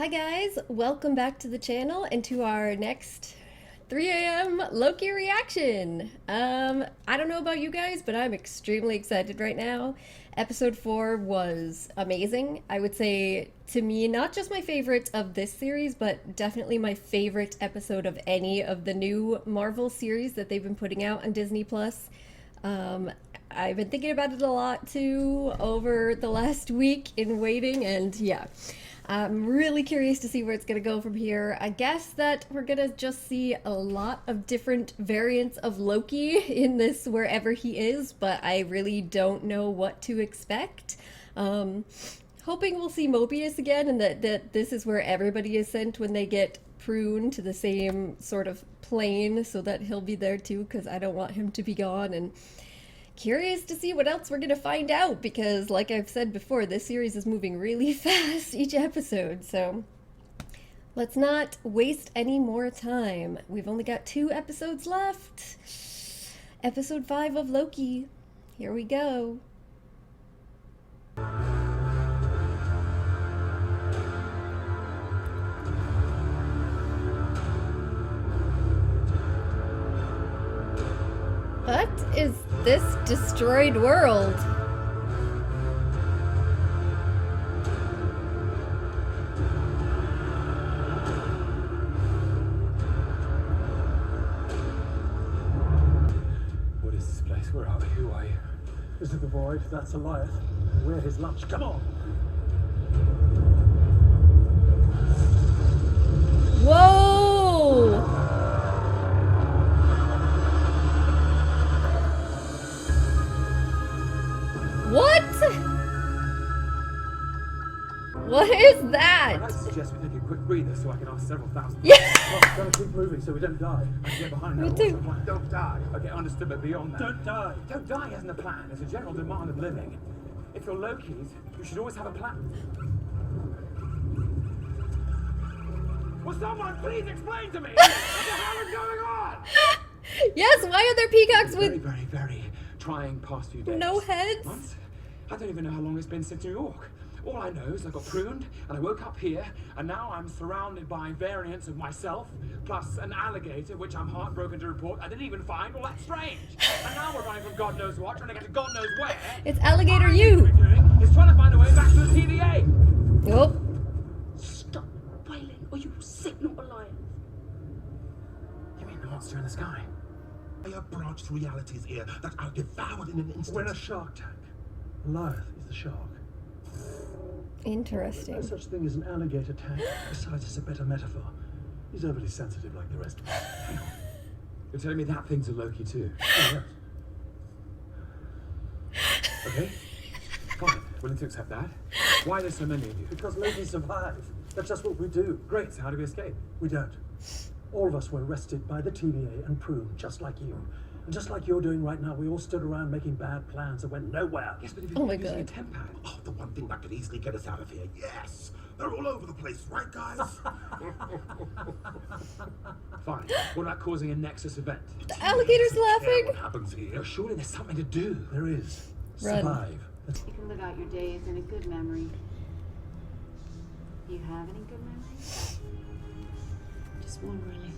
Hi guys, welcome back to the channel and to our next 3 a.m. Loki reaction. I don't know about you guys, but I'm extremely excited right now. Episode 4 was amazing. I would say, to me, not just my favorite of this series, but definitely my favorite episode of any of the new Marvel series that they've been putting out on Disney+. I've been thinking about it a lot too over the last week in waiting, and yeah. I'm really curious to see where it's going to go from here. I guess that we're going to just see a lot of different variants of Loki in this wherever he is, but I really don't know what to expect. Hoping we'll see Moebius again and that this is where everybody is sent when they get pruned to the same sort of plane so that he'll be there too, because I don't want him to be gone. And curious to see what else we're gonna find out, because like I've said before, this series is moving really fast each episode, so let's not waste any more time. We've only got 2 episodes left. Episode 5 of Loki. Here we go. What is this destroyed world? What is this place? Where are we? Who are you? This is the void. That's Alioth. We're his lunch. Come on! Whoa! What? What is that? I'd suggest we take a quick breather so I can ask several thousand. Yeah. Oh, gotta keep moving so we don't die. I can get behind Me that too. water plant. Don't die. Okay, understood, but beyond that. Don't die! Don't die isn't a plan. It's a general demand of living. If you're Lokis, you should always have a plan. Will someone please explain to me what the hell is going on? Yes, why are there peacocks Very, with very, very trying past few days. no heads? Months? I don't even know how long it's been since New York. All I know is I got pruned, and I woke up here, and now I'm surrounded by variants of myself, plus an alligator, which I'm heartbroken to report I didn't even find. Well, that's strange. And now we're running from God knows what, trying to get to God knows where. It's Alligator What you. we're doing is trying to find a way back to the TVA. Oh, Stop wailing, or you sick, not alive. You mean the monster in the sky? I have branched realities here that are devoured in an instant. We're in a shark tank. Alioth is the shark. No interesting. such thing as an alligator tank. Besides, it's a better metaphor. He's overly sensitive like the rest of us. You're telling me that thing's a Loki too? Oh, yes. Okay. Fine. Willing to accept that. Why are there so many of you? Because Loki survived. That's just what we do. Great. So how do we escape? We don't. All of us were arrested by the TVA and pruned, just like you. And just like you're doing right now, we all stood around making bad plans that went nowhere. Yes, but if Oh you're my using a God. temp pad. Oh, the one thing that could easily get us out of here. Yes! They're all over the place, right, guys? Fine. What about causing a nexus event? The alligator's Yeah, laughing. what happens here? Well, surely there's something to do. There is. Run. Survive. You can live out your days in a good memory. Do you have any good memories? Just one, really.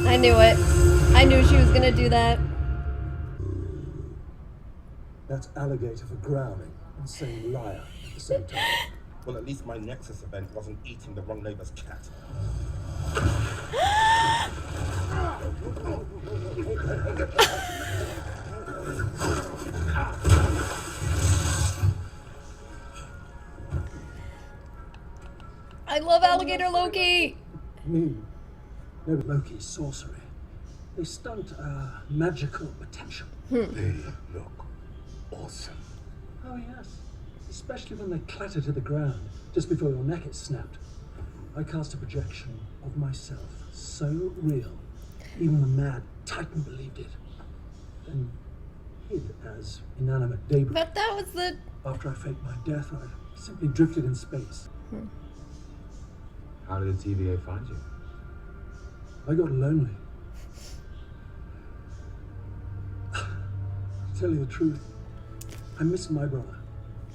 I knew it. I knew she was gonna do that. That's alligator for growling and saying liar at the same time. Well, at least my Nexus event wasn't eating the wrong neighbor's cat. I love Alligator Loki. Me. No, Loki's sorcery. They stunt our magical potential. They look awesome. Oh, yes. Especially when they clatter to the ground just before your neck is snapped. I cast a projection of myself so real, even the mad Titan believed it. Then hid as inanimate debris. But that was the... After I faked my death, I simply drifted in space. How did the TVA find you? I got lonely. To tell you the truth, I missed my brother.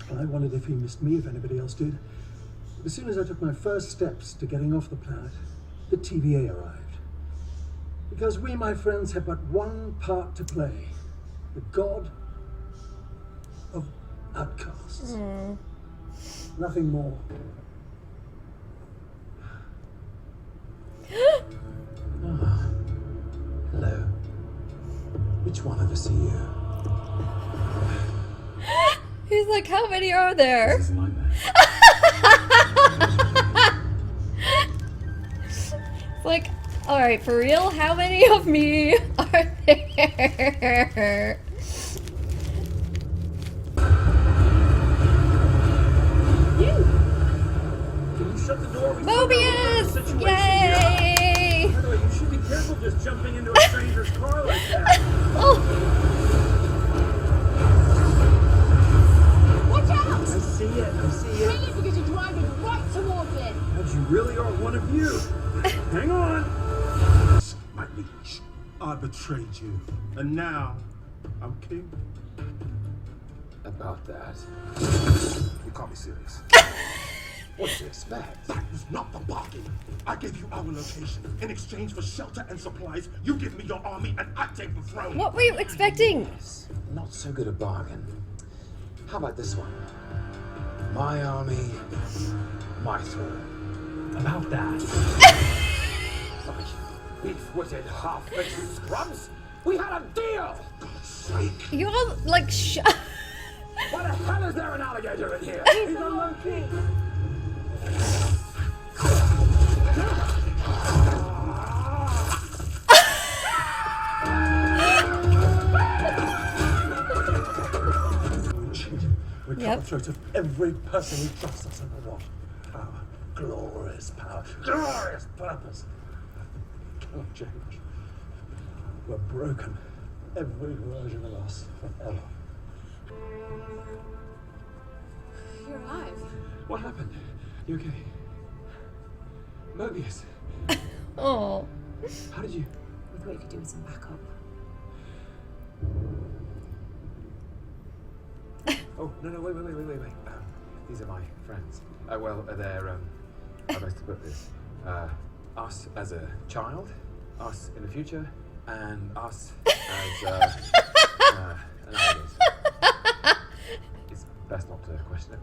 And I wondered if he missed me, if anybody else did. As soon as I took my first steps to getting off the planet, the TVA arrived. Because we, my friends, have but one part to play. The god of outcasts. Nothing more. Hello. Which one of us are you? He's like, how many are there? This is a nightmare. It's like, alright, for real, how many of me are there? Can you shut the door? Mobius! Yay! By the way, you should be careful just jumping into a stranger's car like that. Oh, Watch out! I see it. I see it. Really, because you're driving right towards it. And you really are one of you. Hang on. My liege, I betrayed you. And now, I'm king. About that. You can't be serious. What do you expect? That is not the bargain. I gave you our location. In exchange for shelter and supplies, you give me your army and I take the throne. what were you expecting? Yes, not so good a bargain. How about this one? My army, my throne. About that. Beef-witted, half-baked scrubs! We had a deal! God's sake. You all, like, Why the hell is there an alligator in here? He's a Loki. We're Yep. cutthroat of every person who trusts us under what? Power. Glorious power. Glorious purpose. Cannot change. We're broken. Every version of us forever. You're alive. What happened? You okay? Moebius, Oh. how did you? We thought you could do with some backup. Oh, no, wait. These are my friends. They're, how best to put this? Us as a child, us in the future, and us as, an alligator. It's best not to question it.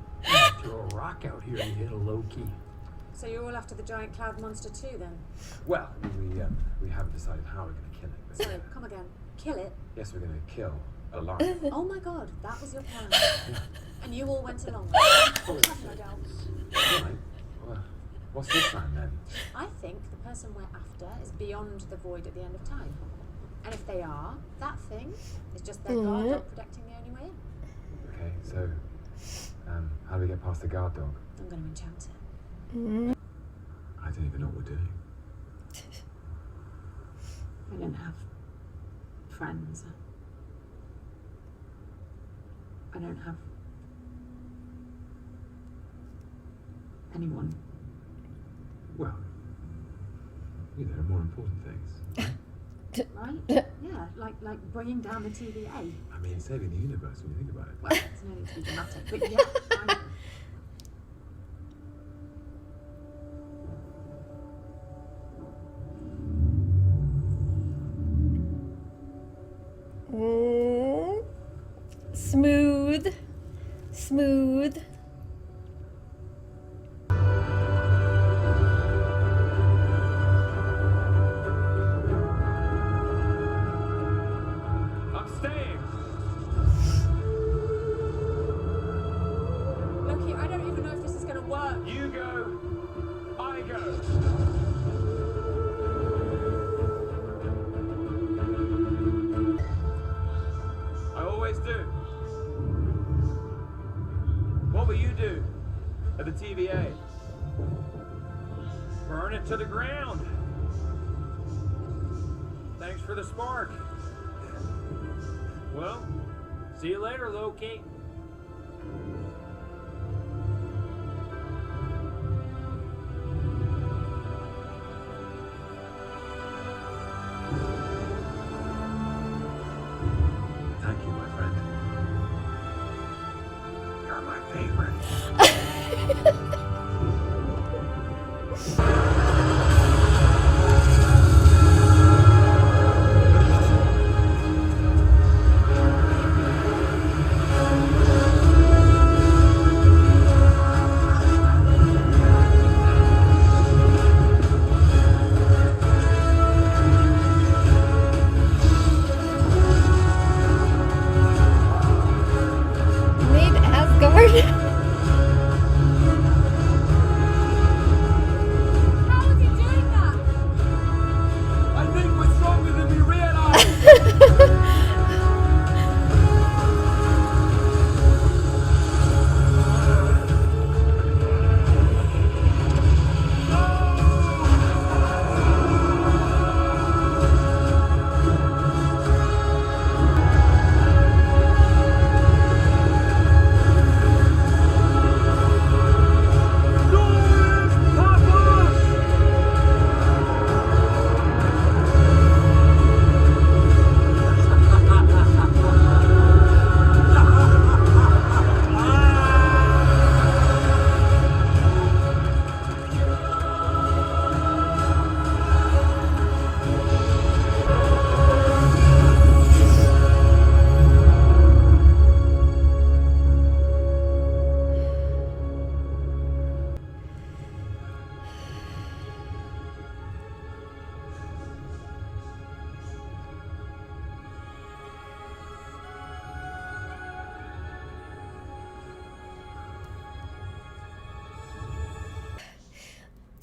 Threw a rock out here and you hit a Loki. So you're all after the giant cloud monster too, then? Well, we haven't decided how we're going to kill it. But, Sorry, come again. Kill it? yes, we're going to kill a lion. Oh my god, that was your plan. And you all went along. Oh, I have no doubts. right. Well, what's your plan then? I think the person we're after is beyond the void at the end of time. And if they are, that thing is just their guard dog protecting the only way in. Okay, so, how do we get past the guard dog? I'm going to enchant it. I don't even know what we're doing. I don't have friends. I don't have anyone. Well, there are more important things. Right? Yeah, like bringing down the TVA. I mean, saving the universe when you think about it. Well, there's no need to be dramatic, but yeah, I know. Smooth. Smooth. I'm staying. Loki, I don't even know if this is going to work. You go. I go. I always do. What will you do at the TVA? Burn it to the ground. Thanks for the spark. Well, see you later, Loki.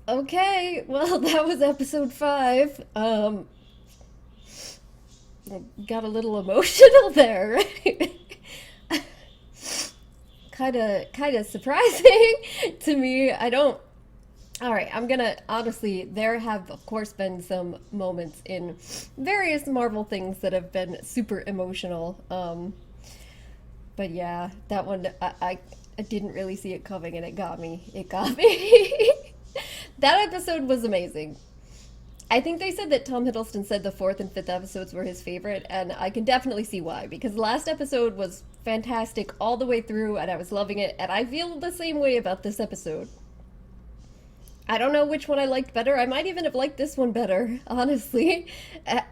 Okay, well, that was episode 5. Got a little emotional there, right? kind of surprising to me. All right, I'm gonna, honestly, there have, of course, been some moments in various Marvel things that have been super emotional. But yeah, that one, I didn't really see it coming, and it got me. It got me. That episode was amazing. I think they said that Tom Hiddleston said the 4th and 5th episodes were his favorite, and I can definitely see why, because the last episode was fantastic all the way through, and I was loving it, and I feel the same way about this episode. I don't know which one I liked better. I might even have liked this one better, honestly.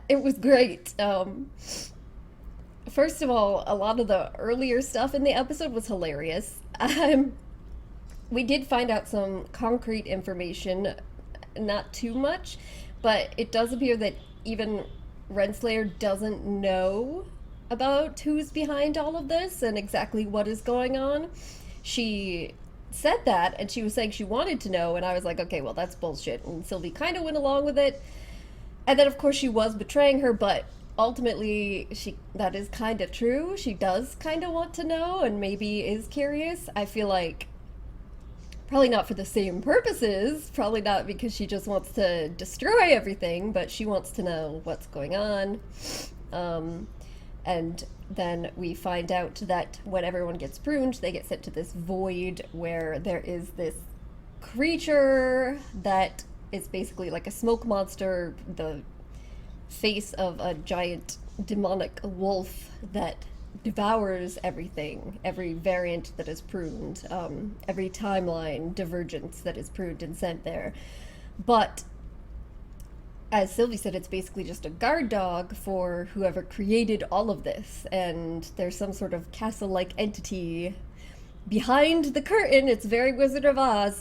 It was great. First of all, a lot of the earlier stuff in the episode was hilarious. We did find out some concrete information, not too much, but it does appear that even Renslayer doesn't know about who's behind all of this and exactly what is going on. She said that, and she was saying she wanted to know, and I was like, okay, well, that's bullshit. And Sylvie kind of went along with it. And then, of course, she was betraying her, but ultimately, that is kind of true. She does kind of want to know and maybe is curious. I feel like probably not for the same purposes, probably not because she just wants to destroy everything, but she wants to know what's going on. And then we find out that when everyone gets pruned, they get sent to this void where there is this creature that is basically like a smoke monster, the face of a giant demonic wolf that devours everything, every variant that is pruned, every timeline divergence that is pruned and sent there. But as Sylvie said, it's basically just a guard dog for whoever created all of this, and there's some sort of castle-like entity behind the curtain. It's very Wizard of Oz,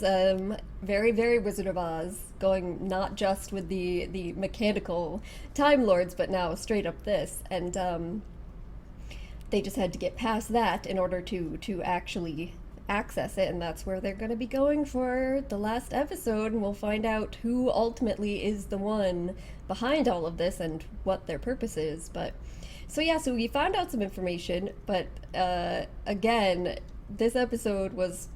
very, very Wizard of Oz, going not just with the mechanical Time Lords, but now straight up this, and they just had to get past that in order to actually access it, and that's where they're going to be going for the last episode, and we'll find out who ultimately is the one behind all of this and what their purpose is. But so we found out some information, but again, this episode was,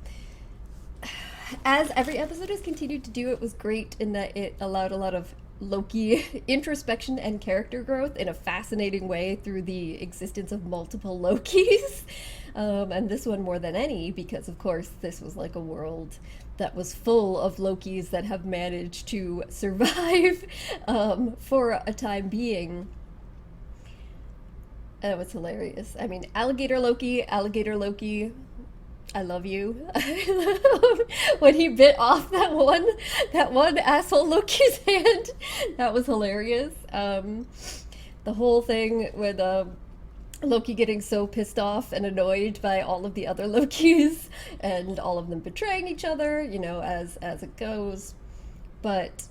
as every episode has continued to do, it was great in that it allowed a lot of Loki introspection and character growth in a fascinating way through the existence of multiple Lokis. And this one more than any, because of course this was like a world that was full of Lokis that have managed to survive for a time being. And it was hilarious. I mean, Alligator Loki, I love you. When he bit off that one asshole Loki's hand, that was hilarious. The whole thing with Loki getting so pissed off and annoyed by all of the other Lokis and all of them betraying each other, you know, as it goes. But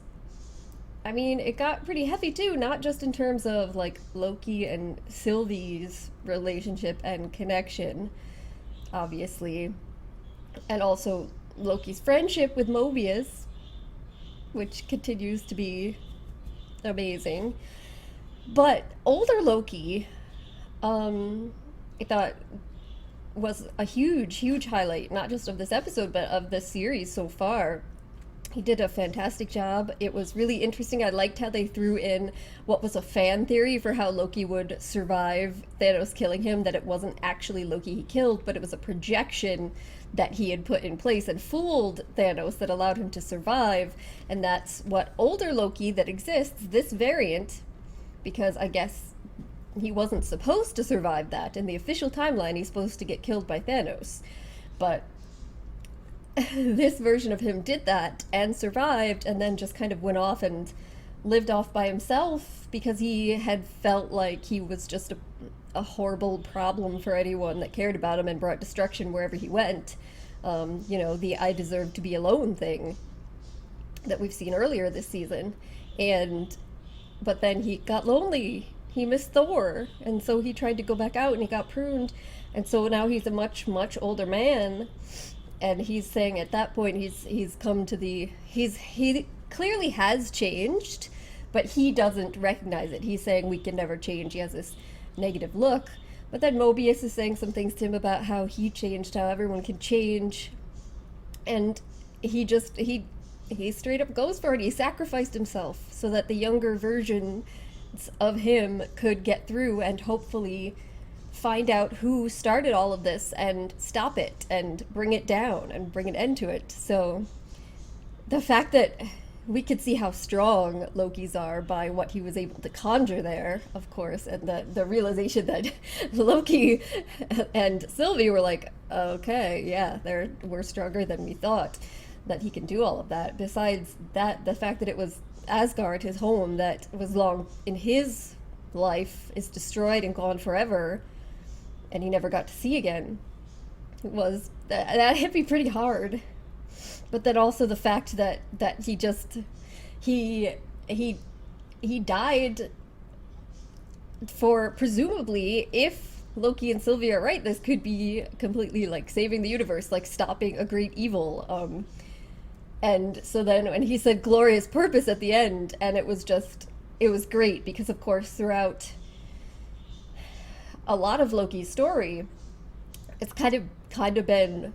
I mean, it got pretty heavy too, not just in terms of like Loki and Sylvie's relationship and connection, obviously, and also Loki's friendship with Moebius, which continues to be amazing. But older Loki, I thought was a huge highlight, not just of this episode, but of this series so far. He did a fantastic job. It was really interesting. I liked how they threw in what was a fan theory for how Loki would survive Thanos killing him, that it wasn't actually Loki he killed, but it was a projection that he had put in place and fooled Thanos that allowed him to survive. And that's what older Loki that exists, this variant, because I guess he wasn't supposed to survive that. In the official timeline, he's supposed to get killed by Thanos. But this version of him did that and survived, and then just kind of went off and lived off by himself because he had felt like he was just a horrible problem for anyone that cared about him and brought destruction wherever he went. You know, the I deserve to be alone thing that we've seen earlier this season. But then he got lonely. He missed Thor, and so he tried to go back out and he got pruned, and so now he's a much older man. and he's saying at that point he's come to the he clearly has changed, but he doesn't recognize it. He's saying we can never change. He has this negative look. But then Moebius is saying some things to him about how he changed, how everyone can change. And he straight up goes for it. He sacrificed himself so that the younger version of him could get through and hopefully find out who started all of this and stop it and bring it down and bring an end to it. So the fact that we could see how strong Lokis are by what he was able to conjure there, of course, and the realization that Loki and Sylvie were like, okay, yeah, we're stronger than we thought, that he can do all of that. Besides that, the fact that it was Asgard, his home, that was long in his life, is destroyed and gone forever, and he never got to see again. That hit me pretty hard. But then also the fact that he died for, presumably, if Loki and Sylvie are right, this could be completely like saving the universe, like stopping a great evil. And so then when he said glorious purpose at the end, and it was great because of course throughout a lot of Loki's story, it's kind of been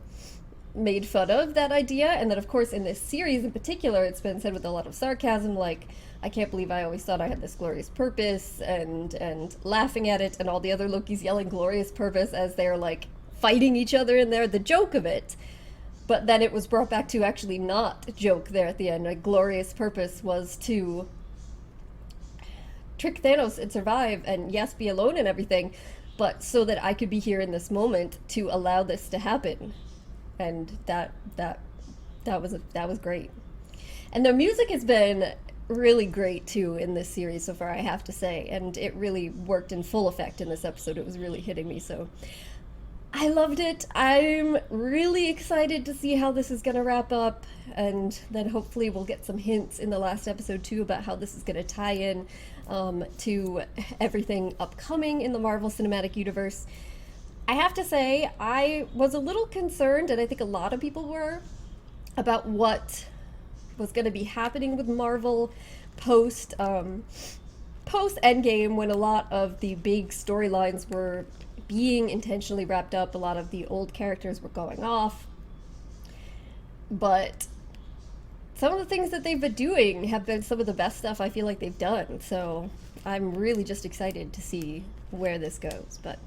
made fun of, that idea, and that of course in this series in particular it's been said with a lot of sarcasm, like, I can't believe I always thought I had this glorious purpose, and laughing at it, and all the other Lokis yelling glorious purpose as they're like fighting each other in there, the joke of it. But then it was brought back to actually not a joke there at the end. A glorious purpose was to trick Thanos and survive, and yes, be alone and everything, but so that I could be here in this moment to allow this to happen. And that was great. And the music has been really great too in this series so far, I have to say, and it really worked in full effect in this episode. It was really hitting me, so I loved it. I'm really excited to see how this is going to wrap up, and then hopefully we'll get some hints in the last episode too about how this is going to tie in to everything upcoming in the Marvel Cinematic Universe. I have to say, I was a little concerned, and I think a lot of people were, about what was going to be happening with Marvel post Endgame, when a lot of the big storylines were being intentionally wrapped up. A lot of the old characters were going off. But some of the things that they've been doing have been some of the best stuff I feel like they've done. So I'm really just excited to see where this goes. But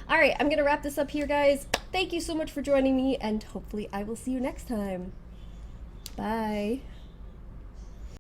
all right, I'm going to wrap this up here, guys. Thank you so much for joining me, and hopefully I will see you next time. Bye.